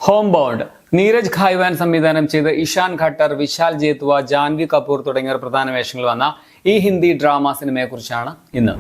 Home bound Neeraj ഖായ്വാൻ സംവിധാനം ചെയ്ത് ഇഷാൻ ഖട്ടർ, വിശാൽ ജേത്വ, ജാൻവി കപൂർ തുടങ്ങിയവർ പ്രധാന വേഷങ്ങൾ വന്ന ഈ ഹിന്ദി ഡ്രാമ സിനിമയെക്കുറിച്ചാണ് ഇന്ന്.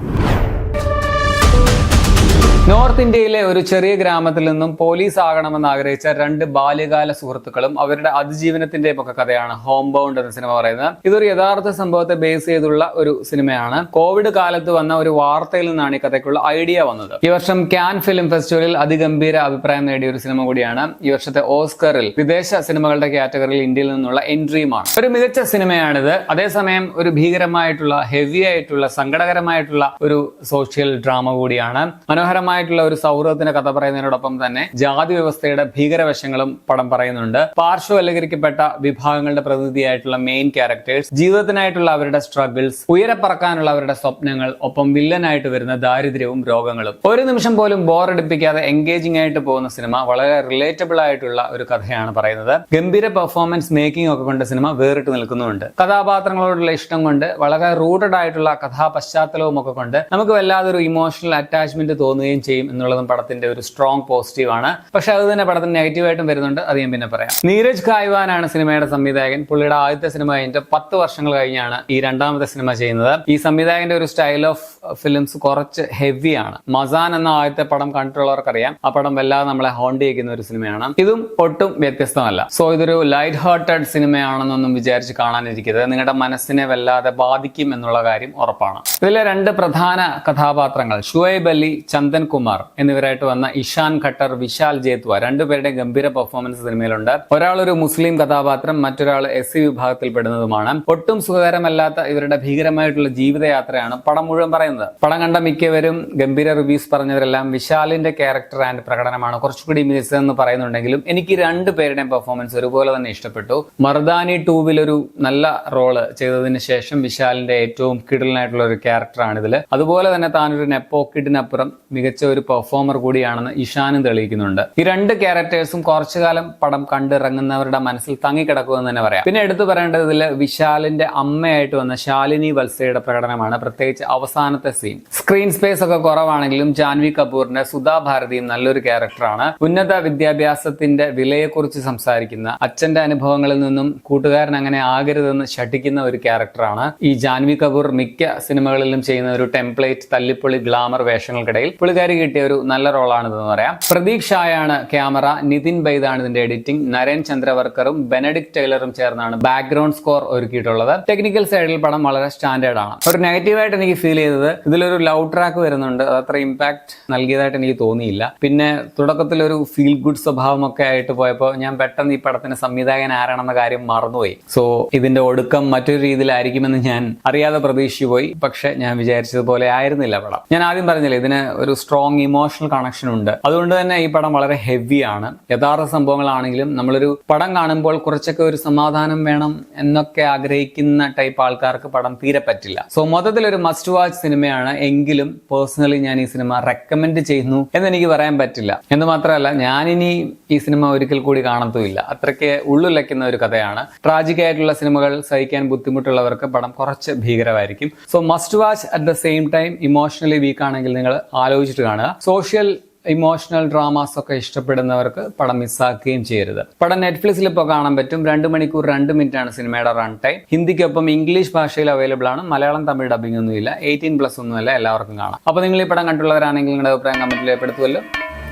നോർത്ത് ഇന്ത്യയിലെ ഒരു ചെറിയ ഗ്രാമത്തിൽ നിന്നും പോലീസ് ആകണമെന്ന് ആഗ്രഹിച്ച രണ്ട് ബാല്യകാല സുഹൃത്തുക്കളും അവരുടെ അതിജീവനത്തിന്റെയും ഒക്കെ കഥയാണ് ഹോം ബൗണ്ട് എന്ന സിനിമ പറയുന്നത്. ഇതൊരു യഥാർത്ഥ സംഭവത്തെ ബേസ് ചെയ്തുള്ള ഒരു സിനിമയാണ്. കോവിഡ് കാലത്ത് വന്ന ഒരു വാർത്തയിൽ നിന്നാണ് ഈ കഥയ്ക്കുള്ള ഐഡിയ വന്നത്. ഈ വർഷം ക്യാൻ ഫിലിം ഫെസ്റ്റിവലിൽ അതിഗംഭീര അഭിപ്രായം നേടിയ ഒരു സിനിമ കൂടിയാണ്. ഈ വർഷത്തെ ഓസ്കറിൽ വിദേശ സിനിമകളുടെ കാറ്റഗറിയിൽ ഇന്ത്യയിൽ നിന്നുള്ള എൻട്രിയുമാണ്. ഒരു മികച്ച സിനിമയാണിത്. അതേസമയം ഒരു ഭീകരമായിട്ടുള്ള, ഹെവി ആയിട്ടുള്ള, സങ്കടകരമായിട്ടുള്ള ഒരു സോഷ്യൽ ഡ്രാമ കൂടിയാണ്. മനോഹരമായ ഒരു സൗഹൃദത്തിന്റെ കഥ പറയുന്നതിനോടൊപ്പം തന്നെ ജാതി വ്യവസ്ഥയുടെ ഭീകരവശങ്ങളും പടം പറയുന്നുണ്ട്. പാർശ്വവൽക്കരിക്കപ്പെട്ട വിഭാഗങ്ങളുടെ പ്രതിനിധിയായിട്ടുള്ള മെയിൻ ക്യാരക്ടേഴ്സ്, ജീവിതത്തിനായിട്ടുള്ള അവരുടെ സ്ട്രഗിൾസ്, ഉയരപ്പറക്കാനുള്ള അവരുടെ സ്വപ്നങ്ങൾ, ഒപ്പം വില്ലനായിട്ട് വരുന്ന ദാരിദ്ര്യവും രോഗങ്ങളും. ഒരു നിമിഷം പോലും ബോറടിപ്പിക്കാതെ എൻഗേജിംഗ് ആയിട്ട് പോകുന്ന സിനിമ. വളരെ റിലേറ്റബിൾ ആയിട്ടുള്ള ഒരു കഥയാണ് പറയുന്നത്. ഗംഭീര പെർഫോമൻസ് മേക്കിംഗ് ഒക്കെ കൊണ്ട് സിനിമ വേറിട്ട് നിൽക്കുന്നുണ്ട്. കഥാപാത്രങ്ങളോടുള്ള ഇഷ്ടം കൊണ്ട്, വളരെ റൂട്ടഡ് ആയിട്ടുള്ള കഥാ പശ്ചാത്തലവും ഒക്കെ കൊണ്ട് നമുക്ക് വല്ലാതൊരു ഇമോഷണൽ അറ്റാച്ച്മെന്റ് തോന്നുകയും ചെയ്യും എന്നുള്ളതും പടത്തിന്റെ ഒരു സ്ട്രോങ് പോസിറ്റീവ് ആണ്. പക്ഷെ അത് തന്നെ പടത്തിന് നെഗറ്റീവായിട്ടും വരുന്നുണ്ട്. അത് ഞാൻ പിന്നെ പറയാം. നീരജ് ഖായ്വാൻ ആണ് സിനിമയുടെ സംവിധായകൻ. പുള്ളിയുടെ ആദ്യത്തെ സിനിമ കഴിഞ്ഞിട്ട് 10 വർഷങ്ങൾ കഴിഞ്ഞാണ് ഈ രണ്ടാമത്തെ സിനിമ ചെയ്യുന്നത്. ഈ സംവിധായകന്റെ ഒരു സ്റ്റൈൽ ഓഫ് ഫിലിംസ് കുറച്ച് ഹെവിയാണ്. മസാൻ എന്ന ആദ്യത്തെ പടം കണ്ടിട്ടുള്ളവർക്കറിയാം. ആ പടം വല്ലാതെ നമ്മളെ ഹോണ്ട് ചെയ്യിക്കുന്ന ഒരു സിനിമയാണ്. ഇതും ഒട്ടും വ്യത്യസ്തമല്ല. സോ ഇതൊരു ലൈറ്റ് ഹാർട്ടഡ് സിനിമയാണെന്നൊന്നും വിചാരിച്ച് കാണാനിരിക്കരുത്. നിങ്ങളുടെ മനസ്സിനെ വല്ലാതെ ബാധിക്കും എന്നുള്ള കാര്യം ഉറപ്പാണ്. ഇതിലെ രണ്ട് പ്രധാന കഥാപാത്രങ്ങൾ ഷുഐബ് അലി, ചന്ദൻ കുമാർ എന്നിവരായിട്ട് വന്ന ഇഷാൻ ഖട്ടർ, വിശാൽ ജേത്വ, രണ്ടുപേരുടെ ഗംഭീര പെർഫോമൻസ് സിനിമയിലുണ്ട്. ഒരാൾ ഒരു മുസ്ലിം കഥാപാത്രം, മറ്റൊരാൾ SC വിഭാഗത്തിൽ പെടുന്നതുമാണ്. ഒട്ടും സുഖകരമല്ലാത്ത ഇവരുടെ ഭീകരമായിട്ടുള്ള ജീവിതയാത്രയാണ് പടം മുഴുവൻ പറയുന്നത്. പടം കണ്ട മിക്കവരും ഗംഭീര റിവ്യൂസ് പറഞ്ഞവരെല്ലാം വിശാലിന്റെ ക്യാരക്ടർ ആൻഡ് പ്രകടനമാണ് കുറച്ചുകൂടി മികച്ചതെന്ന് പറയുന്നുണ്ടെങ്കിലും എനിക്ക് രണ്ടുപേരുടെയും പെർഫോമൻസ് ഒരുപോലെ തന്നെ ഇഷ്ടപ്പെട്ടു. മർദാനി 2 ഒരു നല്ല റോള് ചെയ്തതിന് ശേഷം വിശാലിന്റെ ഏറ്റവും കിടിലനായിട്ടുള്ള ഒരു ക്യാരക്ടറാണ് ഇതിൽ. അതുപോലെ തന്നെ താനൊരു നെപ്പോ കിഡിനപ്പുറം മികച്ച ഒരു പെർഫോമർ കൂടിയാണെന്ന് ഇഷാനും തെളിയിക്കുന്നുണ്ട്. ഈ രണ്ട് ക്യാരക്ടേഴ്സും കുറച്ചു കാലം പടം കണ്ടിറങ്ങുന്നവരുടെ മനസ്സിൽ തങ്ങിക്കിടക്കുമെന്ന് തന്നെ പറയാം. പിന്നെ എടുത്തു പറയേണ്ടത് ഇതിൽ വിശാലിന്റെ അമ്മയായിട്ട് വന്ന ശാലിനി വത്സയുടെ പ്രകടനമാണ്. പ്രത്യേകിച്ച് അവസാനത്തെ സീൻ. സ്ക്രീൻ സ്പേസ് ഒക്കെ കുറവാണെങ്കിലും ജാൻവി കപൂറിന്റെ സുധാ ഭാരതിയും നല്ലൊരു ക്യാരക്ടറാണ്. ഉന്നത വിദ്യാഭ്യാസത്തിന്റെ വിലയെക്കുറിച്ച് സംസാരിക്കുന്ന, അച്ഛന്റെ അനുഭവങ്ങളിൽ നിന്നും കൂട്ടുകാരൻ അങ്ങനെ ആകരുതെന്ന് ശഠിക്കുന്ന ഒരു ക്യാരക്ടറാണ്. ഈ ജാൻവി കപൂർ മിക്ക സിനിമകളിലും ചെയ്യുന്ന ഒരു ടെംപ്ലേറ്റ് തല്ലിപ്പൊളി ഗ്ലാമർ വേഷങ്ങൾക്കിടയിൽ പുള്ളിക്കാരി കിട്ടിയ ഒരു നല്ല റോളാണിതെന്ന് പറയാം. പ്രദീപ് ഷായാണ് ക്യാമറ, നിതിൻ ബൈദാണ് ഇതിന്റെ എഡിറ്റിംഗ്, നരേൻ ചന്ദ്രവർക്കറും ബെനഡിക്ട് ടൈലറും ചേർന്നാണ് ബാക്ക്ഗ്രൗണ്ട് സ്കോർ ഒരുക്കിയിട്ടുള്ളത്. ടെക്നിക്കൽ സൈഡിൽ പടം വളരെ സ്റ്റാൻഡേർഡ് ആണ്. ഒരു നെഗറ്റീവായിട്ട് എനിക്ക് ഫീൽ ചെയ്തത് ഇതിലൊരു ലവ് ട്രാക്ക് വരുന്നുണ്ട്. അത് അത്ര ഇമ്പാക്ട് നൽകിയതായിട്ട് എനിക്ക് തോന്നിയില്ല. പിന്നെ തുടക്കത്തിൽ ഒരു ഫീൽ ഗുഡ് സ്വഭാവമൊക്കെ ആയിട്ട് പോയപ്പോൾ ഞാൻ പെട്ടെന്ന് ഈ പടത്തിന് സംവിധായകൻ ആരാണെന്ന കാര്യം മറന്നുപോയി. സോ ഇതിന്റെ ഒടുക്കം മറ്റൊരു രീതിയിലായിരിക്കുമെന്ന് ഞാൻ അറിയാതെ പ്രതീക്ഷിച്ചു പോയി. പക്ഷെ ഞാൻ വിചാരിച്ചതുപോലെ ആയിരുന്നില്ല പടം. ഞാൻ ആദ്യം പറഞ്ഞില്ലേ, ഇതിന് ഒരു സ്ട്രോങ് ഇമോഷണൽ കണക്ഷൻ ഉണ്ട്. അതുകൊണ്ട് തന്നെ ഈ പടം വളരെ ഹെവിയാണ്. യഥാർത്ഥ സംഭവങ്ങളാണെങ്കിലും നമ്മളൊരു പടം കാണുമ്പോൾ കുറച്ചൊക്കെ ഒരു സമാധാനം വേണം എന്നൊക്കെ ആഗ്രഹിക്കുന്ന ടൈപ്പ് ആൾക്കാർക്ക് പടം തീരെ പറ്റില്ല. സോ മൊത്തത്തിൽ ഒരു മസ്റ്റ് വാച്ച് സിനിമയാണ്. എങ്കിലും പേഴ്സണലി ഞാൻ ഈ സിനിമ റെക്കമെൻഡ് ചെയ്യുന്നു എന്നെനിക്ക് പറയാൻ പറ്റില്ല. എന്ന് മാത്രമല്ല, ഞാനിനി ഈ സിനിമ ഒരിക്കൽ കൂടി കാണത്തുമില്ല. അത്രയ്ക്ക് ഉള്ളുലയ്ക്കുന്ന ഒരു കഥയാണ്. ട്രാജിക് ആയിട്ടുള്ള സിനിമകൾ സഹിക്കാൻ ബുദ്ധിമുട്ടുള്ളവർക്ക് പടം കുറച്ച് ഭീകരമായിരിക്കും. So must watch. At the same time emotionally weak ആണെങ്കിൽ നിങ്ങൾ ആലോചിച്ചിട്ട് കാണുക. സോഷ്യൽ ഇമോഷണൽ ഡ്രാമാസ് ഒക്കെ ഇഷ്ടപ്പെടുന്നവർക്ക് പടം മിസ്സാക്കുകയും ചെയ്യരുത്. പടം നെറ്റ്ഫ്ലിക്സിൽ ഇപ്പോൾ കാണാൻ പറ്റും. 2 മണിക്കൂർ 2 മിനിറ്റാണ് സിനിമയുടെ റൺ ടൈം. ഹിന്ദിക്കൊപ്പം ഇംഗ്ലീഷ് ഭാഷയിൽ അവൈലബിൾ ആണ്. മലയാളം, തമിഴ് ഡബിംഗ് ഒന്നുമില്ല. 18+ ഒന്നുമല്ല, എല്ലാവർക്കും കാണാം. അപ്പോൾ നിങ്ങൾ ഈ പടം കണ്ടുള്ളവരാണെങ്കിൽ നിങ്ങളുടെ അഭിപ്രായം കമന്റിൽ രേഖപ്പെടുത്തുമല്ലോ.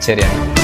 ശരിയാണ്.